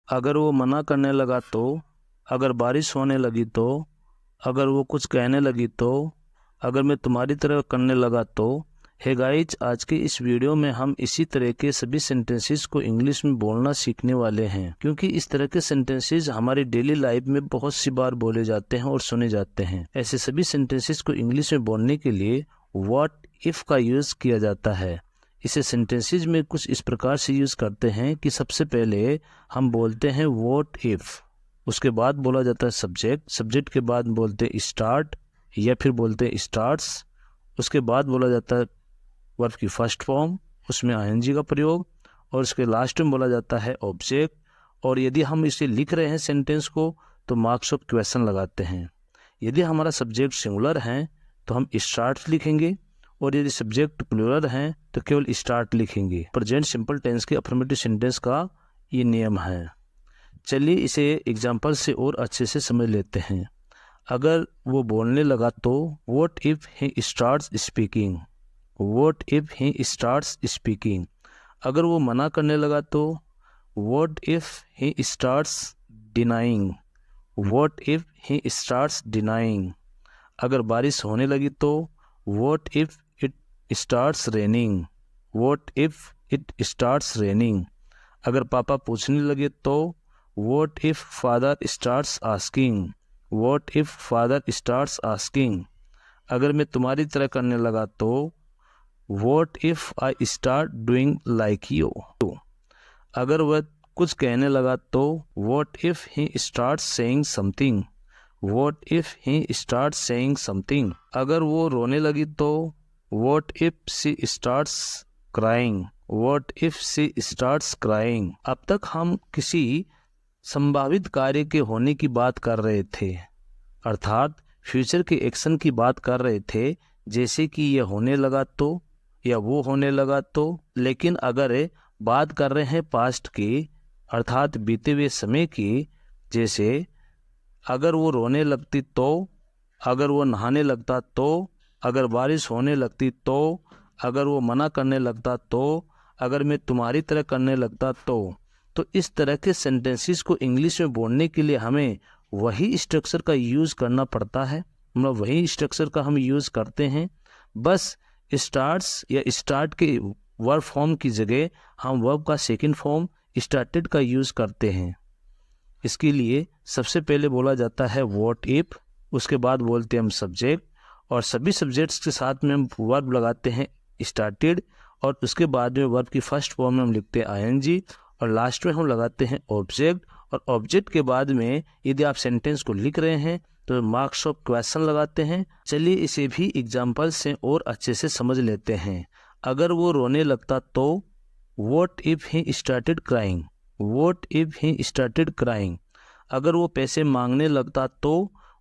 अगर वो मना करने लगा तो, अगर बारिश होने लगी तो, अगर वो कुछ कहने लगी तो, अगर मैं तुम्हारी तरह करने लगा तो। हे गाइज, आज के इस वीडियो में हम इसी तरह के सभी सेंटेंसेस को इंग्लिश में बोलना सीखने वाले हैं, क्योंकि इस तरह के सेंटेंसेस हमारी डेली लाइफ में बहुत सी बार बोले जाते हैं और सुने जाते हैं। ऐसे सभी सेंटेंसेस को इंग्लिश में बोलने के लिए व्हाट इफ का यूज किया जाता है। इसे सेंटेंसेस में कुछ इस प्रकार से यूज करते हैं कि सबसे पहले हम बोलते हैं व्हाट इफ, उसके बाद बोला जाता है सब्जेक्ट, सब्जेक्ट के बाद बोलते हैं स्टार्ट या फिर बोलते हैं स्टार्ट्स, उसके बाद बोला जाता है वर्ब की फर्स्ट फॉर्म, उसमें आईएनजी का प्रयोग, और उसके लास्ट में बोला जाता है ऑब्जेक्ट। और यदि हम इसे लिख रहे हैं सेंटेंस को तो मार्क्स ऑफ क्वेश्चन लगाते हैं। यदि हमारा सब्जेक्ट सिंगुलर है तो हम स्टार्ट लिखेंगे, और यदि सब्जेक्ट प्लूरल है तो केवल स्टार्ट लिखेंगे। प्रेजेंट सिंपल टेंस के अफर्मेटिव सेंटेंस का ये नियम है। चलिए इसे एग्जाम्पल से और अच्छे से समझ लेते हैं। अगर वो बोलने लगा तो what if he starts speaking, what if he starts speaking. अगर वो मना करने लगा तो what if he starts denying, what if he starts denying. अगर बारिश होने लगी तो what if it starts raining, what if it starts raining. अगर पापा पूछने लगे तो what if father starts asking, what if father starts asking. अगर मैं तुम्हारी तरह करने लगा तो what if I start doing like you. अगर वह कुछ कहने लगा तो what if he starts saying something, what if he starts saying something. अगर वो रोने लगी तो what if she starts crying, what if she starts crying. अब तक हम किसी संभावित कार्य के होने की बात कर रहे थे, अर्थात फ्यूचर के एक्शन की बात कर रहे थे, जैसे कि यह होने लगा तो या वो होने लगा तो। लेकिन अगर बात कर रहे हैं पास्ट की, अर्थात बीते हुए समय की, जैसे अगर वो रोने लगती तो, अगर वो नहाने लगता तो, अगर बारिश होने लगती तो, अगर वो मना करने लगता तो, अगर मैं तुम्हारी तरह करने लगता तो इस तरह के सेंटेंसेस को इंग्लिश में बोलने के लिए हमें वही स्ट्रक्चर का यूज़ करना पड़ता है, मतलब वही स्ट्रक्चर का हम यूज़ करते हैं। बस स्टार्ट्स या स्टार्ट के वर्ब फॉर्म की जगह हम वर्ब का सेकंड फॉर्म स्टार्टेड का यूज़ करते हैं। इसके लिए सबसे पहले बोला जाता है व्हाट इफ, उसके बाद बोलते हैं हम सब्जेक्ट, और सभी सब्जेक्ट्स के साथ में हम वर्ब लगाते हैं स्टार्टेड, और उसके बाद में वर्ब की फर्स्ट फॉर्म में हम लिखते हैं आईएनजी, और लास्ट में हम लगाते हैं ऑब्जेक्ट। और ऑब्जेक्ट के बाद में यदि आप सेंटेंस को लिख रहे हैं तो मार्क्स ऑफ क्वेश्चन लगाते हैं। चलिए इसे भी एग्जाम्पल से और अच्छे से समझ लेते हैं। अगर वो रोने लगता तो what if he started crying, what if he started crying. अगर वो पैसे मांगने लगता तो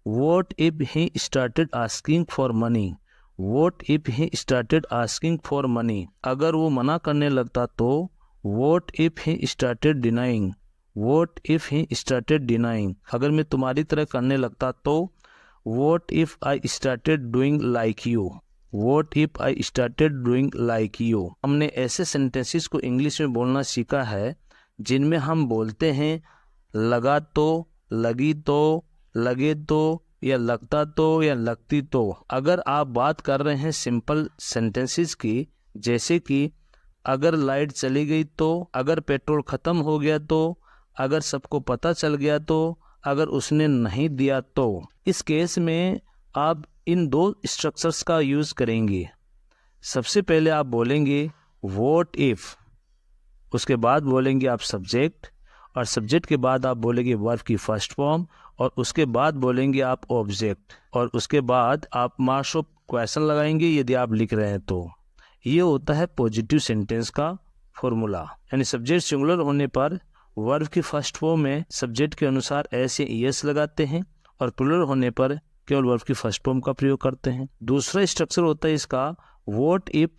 what if he started asking for money, what if he started asking for money. अगर वो मना करने लगता तो what if he started denying, what if he started denying. अगर मैं तुम्हारी तरह करने लगता तो what if I started doing like you, what if I started doing like you. हमने ऐसे सेंटेंसेस को इंग्लिश में बोलना सीखा है जिनमें हम बोलते हैं लगा तो, लगी तो, लगे तो, या लगता तो, या लगती तो। अगर आप बात कर रहे हैं सिंपल सेंटेंसेस की, जैसे कि अगर लाइट चली गई तो, अगर पेट्रोल ख़त्म हो गया तो, अगर सबको पता चल गया तो, अगर उसने नहीं दिया तो। इस केस में आप इन दो स्ट्रक्चर्स का यूज़ करेंगे। सबसे पहले आप बोलेंगे व्हाट इफ, उसके बाद बोलेंगे आप सब्जेक्ट, और सब्जेक्ट के बाद आप बोलेंगे वर्ब की फर्स्ट फॉर्म, और उसके बाद बोलेंगे आप ऑब्जेक्ट, और उसके बाद आप मार्क्स ऑफ क्वेश्चन लगाएंगे यदि आप लिख रहे हैं तो। ये होता है पॉजिटिव सेंटेंस का फॉर्मूला। यानी सब्जेक्ट सिंगुलर होने पर वर्ब की फर्स्ट फॉर्म में सब्जेक्ट के अनुसार एस या ईएस लगाते हैं, और प्लूरल होने पर केवल वर्ब की फर्स्ट फॉर्म का प्रयोग करते हैं। दूसरा स्ट्रक्चर होता है इसका what if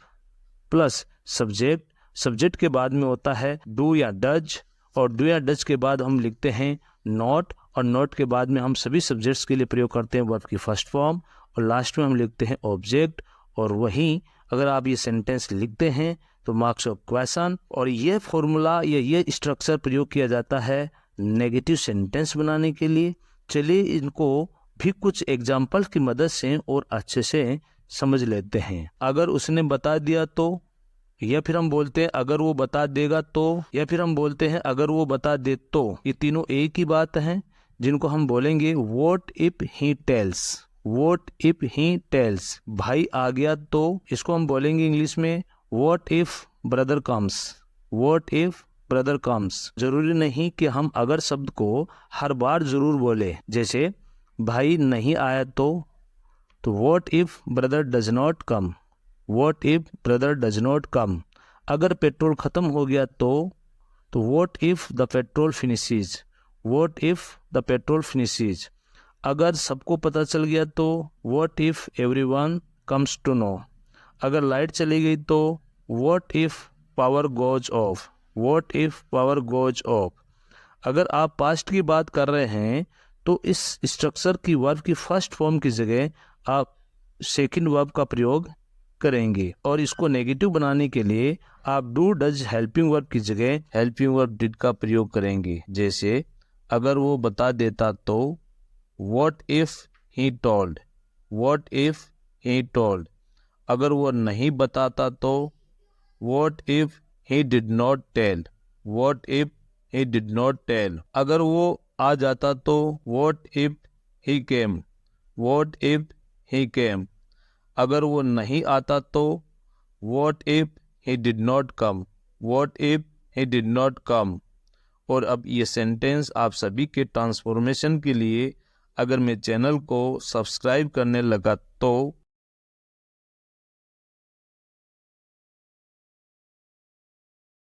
plus subject, subject के बाद में होता है डू या डज, और डू या डज के बाद हम लिखते हैं नॉट, और नॉट के बाद में हम सभी सब्जेक्ट्स के लिए प्रयोग करते हैं वर्ब की फर्स्ट फॉर्म, और लास्ट में हम लिखते हैं ऑब्जेक्ट। और वहीं अगर आप ये सेंटेंस लिखते हैं तो मार्क्स ऑफ क्वेश्चन। और ये फॉर्मूला या ये स्ट्रक्चर प्रयोग किया जाता है नेगेटिव सेंटेंस बनाने के लिए। चलिए इनको भी कुछ एग्जाम्पल की मदद से और अच्छे से समझ लेते हैं। अगर उसने बता दिया तो, या फिर हम बोलते हैं अगर वो बता देगा तो, या फिर हम बोलते हैं अगर वो बता दे तो। ये तीनों एक ही बात है, जिनको हम बोलेंगे what if he tells. What if he tells, भाई आ गया तो, इसको हम बोलेंगे इंग्लिश में what if brother comes. What if brother comes. जरूरी नहीं कि हम अगर शब्द को हर बार जरूर बोले। जैसे भाई नहीं आया तो what if brother does not come. What if brother does not come. अगर पेट्रोल खत्म हो गया तो what if the petrol finishes. What if the petrol finishes. अगर सबको पता चल गया तो what if everyone comes to know. अगर लाइट चली गई तो what if power goes off. What if power goes off. अगर आप पास्ट की बात कर रहे हैं तो इस स्ट्रक्चर की वर्ब की फर्स्ट फॉर्म की जगह आप सेकंड वर्ब का प्रयोग करेंगे। और इसको नेगेटिव बनाने के लिए आप डू डज हेल्पिंग वर्ब की जगह हेल्पिंग वर्ब डिड का प्रयोग करेंगे। जैसे अगर वो बता देता तो what if he told. What if he told. अगर वो नहीं बताता तो what if he did not tell. What if he did not tell. अगर वो आ जाता तो what if he came. What if he came. अगर वो नहीं आता तो what if he did not come. What if he did not come. और अब ये सेंटेंस आप सभी के ट्रांसफॉर्मेशन के लिए अगर मैं चैनल को सब्सक्राइब करने लगा तो